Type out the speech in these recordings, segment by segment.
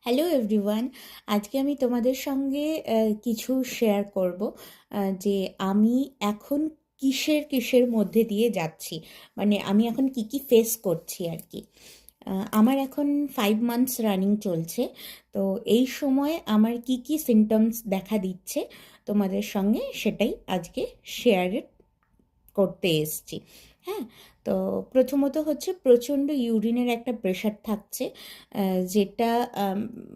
Hello everyone. আজকে আমি তোমাদের সঙ্গে কিছু শেয়ার করব যে আমি এখন কিসের মধ্যে দিয়ে যাচ্ছি, মানে আমি এখন কি কি ফেস করছি আর কি। আমার এখন 5 মান্থস রানিং চলছে। তো এই সময় আমার কি কি সিমটমস দেখা দিচ্ছে তোমাদের সঙ্গে সেটাই আজকে শেয়ার করতে এসছি। হ্যাঁ, তো প্রথমত হচ্ছে প্রচণ্ড ইউরিনের একটা প্রেশার থাকছে, যেটা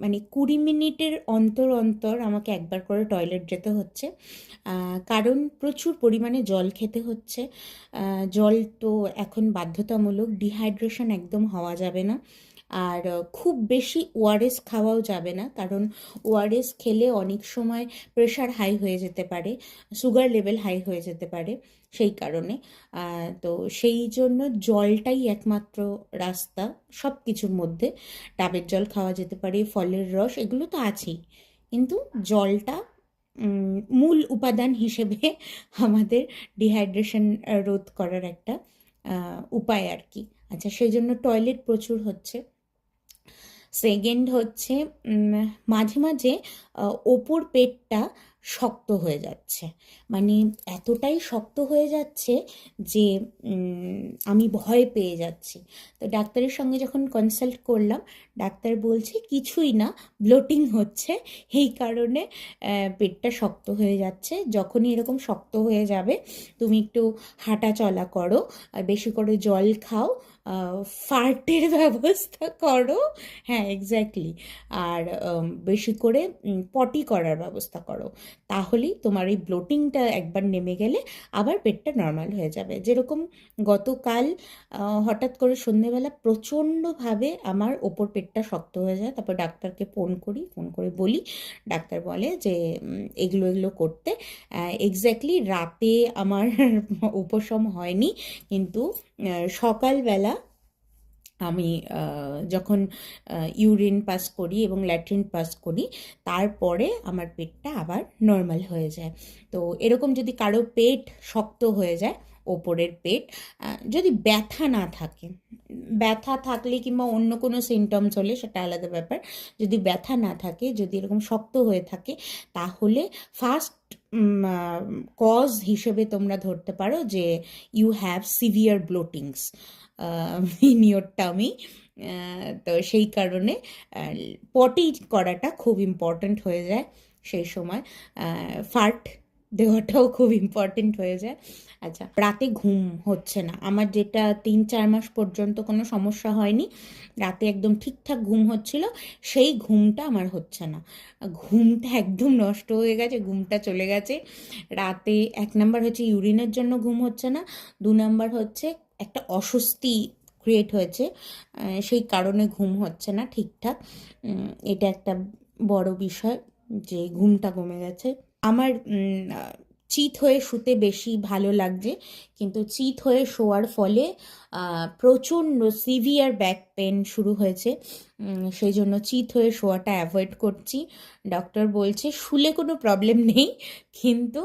মানে 20 মিনিটের অন্তর অন্তর আমাকে একবার করে টয়লেট যেতে হচ্ছে। কারণ প্রচুর পরিমাণে জল খেতে হচ্ছে। জল তো এখন বাধ্যতামূলক, ডিহাইড্রেশন একদম হওয়া যাবে না। আর খুব বেশি ওআরএস খাওয়াও যাবে না, কারণ ওআরএস খেলে অনেক সময় প্রেশার হাই হয়ে যেতে পারে, সুগার লেভেল হাই হয়ে যেতে পারে। সেই কারণে তো সেই জন্য জলটাই একমাত্র রাস্তা সব কিছুর মধ্যে। ডাবের জল খাওয়া যেতে পারে, ফলের রস, এগুলো তো আছেই, কিন্তু জলটা মূল উপাদান হিসেবে আমাদের ডিহাইড্রেশন রোধ করার একটা উপায় আর কি। আচ্ছা, সেই জন্য টয়লেট প্রচুর হচ্ছে। সেকেন্ড হচ্ছে মাঝে মাঝে ওপর পেটটা শক্ত হয়ে যাচ্ছে, মানে এতটাই শক্ত হয়ে যাচ্ছে যে আমি ভয় পেয়ে যাচ্ছি। তো ডাক্তারের সঙ্গে যখন কনসাল্ট করলাম, ডাক্তার বলছে কিছুই না, ব্লোটিং হচ্ছে, এই কারণে পেটটা শক্ত হয়ে যাচ্ছে। যখনই এরকম শক্ত হয়ে যাবে তুমি একটু হাঁটা চলা করো, আর বেশি করে জল খাও, ফার্টের ব্যবস্থা করো। হ্যাঁ, এক্স্যাক্টলি। আর বেশি করে পটি করার ব্যবস্থা করো, তাহলেই তোমার এই ব্লোটিংটা একবার নেমে গেলে আবার পেটটা নর্মাল হয়ে যাবে। যেরকম গতকাল হঠাৎ করে সন্ধেবেলা প্রচণ্ডভাবে আমার ওপর পেটটা শক্ত হয়ে যায়, তারপর ডাক্তারকে ফোন করে বলি, ডাক্তার বলে যে এগুলো এগুলো করতে। এক্স্যাক্টলি রাতে আমার উপশম হয়নি, কিন্তু সকালবেলা আমি যখন ইউরিন পাস করি এবং ল্যাট্রিন পাস করি, তারপরে আমার পেটটা আবার নর্মাল হয়ে যায়। তো এরকম যদি কারো পেট শক্ত হয়ে যায়, ওপরের পেট, যদি ব্যথা না থাকে, ব্যথা থাকলে কিংবা অন্য কোনো সিমটমস হলে সেটা আলাদা ব্যাপার। যদি ব্যথা না থাকে, যদি এরকম শক্ত হয়ে থাকে, তাহলে ফার্স্ট কজ হিসেবে তোমরা ধরতে পারো যে you have severe bloatings in your tummy. তো সেই কারণে পটি করাটা খুব ইম্পর্ট্যান্ট হয়ে যায় সেই সময়। ফার্ট দেওয়াটাও খুব ইম্পর্টেন্ট হয়ে যায়। আচ্ছা, রাতে ঘুম হচ্ছে না আমার, যেটা 3-4 মাস পর্যন্ত কোনো সমস্যা হয়নি, রাতে একদম ঠিকঠাক ঘুম হচ্ছিল, সেই ঘুমটা আমার হচ্ছে না। ঘুমটা একদম নষ্ট হয়ে গেছে, ঘুমটা চলে গেছে। রাতে 1 নাম্বার হচ্ছে ইউরিনের জন্য ঘুম হচ্ছে না, 2 নাম্বার হচ্ছে একটা অস্বস্তি ক্রিয়েট হয়েছে, সেই কারণে ঘুম হচ্ছে না ঠিকঠাক। এটা একটা বড় বিষয় যে ঘুমটা কমে গেছে। আমার চিত হয়ে শুতে বেশি ভালো লাগছে, কিন্তু চিত হয়ে শোয়ার ফলে প্রচণ্ড সিভিয়ার ব্যাক পেন শুরু হয়েছে। সেই জন্য চিত হয়ে শোয়াটা অ্যাভয়েড করছি। ডক্টর বলছে শুলে কোনো প্রবলেম নেই, কিন্তু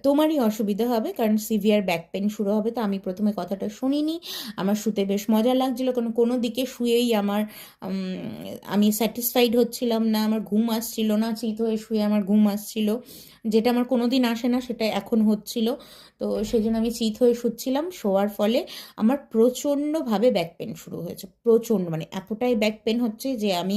তোমারই অসুবিধা হবে, কারণ সিভিয়ার ব্যাক পেন শুরু হবে। তো আমি প্রথমে কথাটা শুনিনি, আমার শুতে বেশ মজা লাগছিলো, কারণ কোনো দিকে শুয়েই আমার আমি স্যাটিসফাইড হচ্ছিলাম না, আমার ঘুম আসছিল না, চিত হয়ে শুয়ে আমার ঘুম আসছিল, যেটা আমার কোনো দিন আসে না, সেটা এখন হচ্ছিল। তো সেই জন্য আমি চিত হয়ে শুচ্ছিলাম, শোয়ার ফলে আমার প্রচণ্ডভাবে ব্যাক পেন শুরু হয়েছে, প্রচণ্ড, মানে এতটাই ব্যাক পেন হচ্ছে যে আমি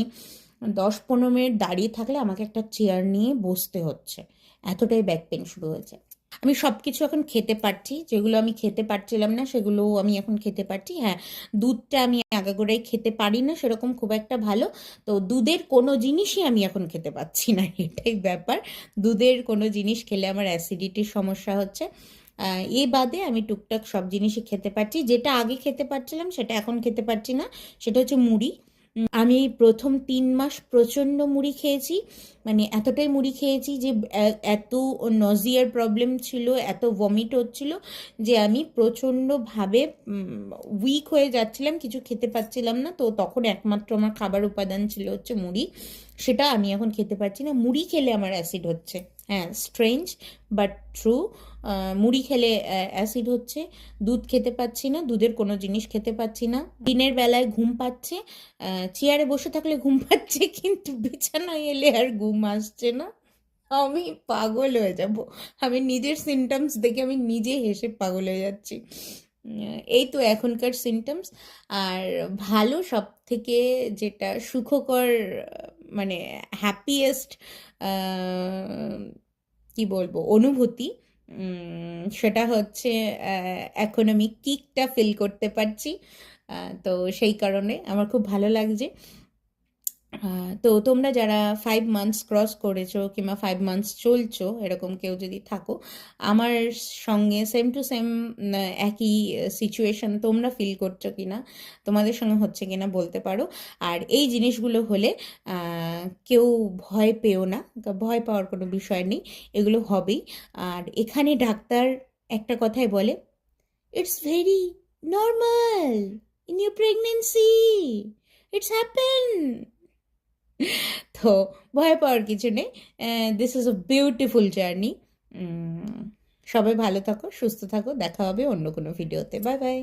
10-15 মিনিট দাঁড়িয়ে থাকলে আমাকে একটা চেয়ার নিয়ে বসতে হচ্ছে, এতটাই ব্যাক পেন শুরু হয়েছে। আমি সব কিছু এখন খেতে পারছি, যেগুলো আমি খেতে পারছিলাম না সেগুলো আমি এখন খেতে পারছি। হ্যাঁ, দুধটা আমি আগাগোড়াই খেতে পারি না সেরকম খুব একটা ভালো, তো দুধের কোনো জিনিসই আমি এখন খেতে পাচ্ছি না, এটাই ব্যাপার। দুধের কোনো জিনিস খেলে আমার অ্যাসিডিটির সমস্যা হচ্ছে। এ বাদে আমি টুকটাক সব জিনিসই খেতে পারছি, যেটা আগে খেতে পারছিলাম সেটা এখন খেতে পারছি না, সেটা হচ্ছে মুড়ি। আমি এই প্রথম 3 মাস প্রচণ্ড মুড়ি খেয়েছি, মানে এতটাই মুড়ি খেয়েছি যে এত নজিয়ার প্রবলেম ছিল, এত ভমিট হচ্ছিল যে আমি প্রচণ্ডভাবে উইক হয়ে যাচ্ছিলাম, কিছু খেতে পাচ্ছিলাম না। তো তখন একমাত্র আমার খাবার উপাদান ছিল হচ্ছে মুড়ি। সেটা আমি এখন খেতে পারছি না। মুড়ি খেলে আমার অ্যাসিড হচ্ছে। হ্যাঁ, স্ট্রেঞ্জ বাট ট্রু। মুড়ি খেলে অ্যাসিড হচ্ছে। দুধ খেতে পাচ্ছি না, দুধের কোনো জিনিস খেতে পাচ্ছি না। দিনের বেলায় ঘুম পাচ্ছে, চেয়ারে বসে থাকলে ঘুম পাচ্ছে, কিন্তু বিছানায় এলে আর ঘুম আসছে না। আমি পাগল হয়ে যাব। আমি নিজের সিমটমস দেখে আমি নিজে হেসে পাগল হয়ে যাচ্ছি। এই তো এখনকার সিমটমস। আর ভালো সব থেকে যেটা সুখকর, মানে হ্যাপিয়েস্ট কি বলবো অনুভূতি, সেটা হচ্ছে এখন আমি কিকটা ফিল করতে পারছি। তো সেই কারণে আমার খুব ভালো লাগছে। তো তোমরা যারা 5 মান্থস ক্রস করেছো কিংবা 5 মান্থস চলছো, এরকম কেউ যদি থাকো, আমার সঙ্গে সেম টু সেম একই সিচুয়েশন তোমরা ফিল করছো কিনা, তোমাদের সঙ্গে হচ্ছে কিনা বলতে পারো। আর এই জিনিসগুলো হলে কেউ ভয় পেও না, ভয় পাওয়ার কোনো বিষয় নেই, এগুলো হবেই। আর এখানে ডাক্তার একটা কথাই বলে, it's very normal in your pregnancy, it's happen. তো ভয় পাওয়ার কিছু নেই। This is a beautiful journey. সবাই ভালো থাকো, সুস্থ থাকো, দেখা হবে অন্য কোনো ভিডিওতে। Bye bye.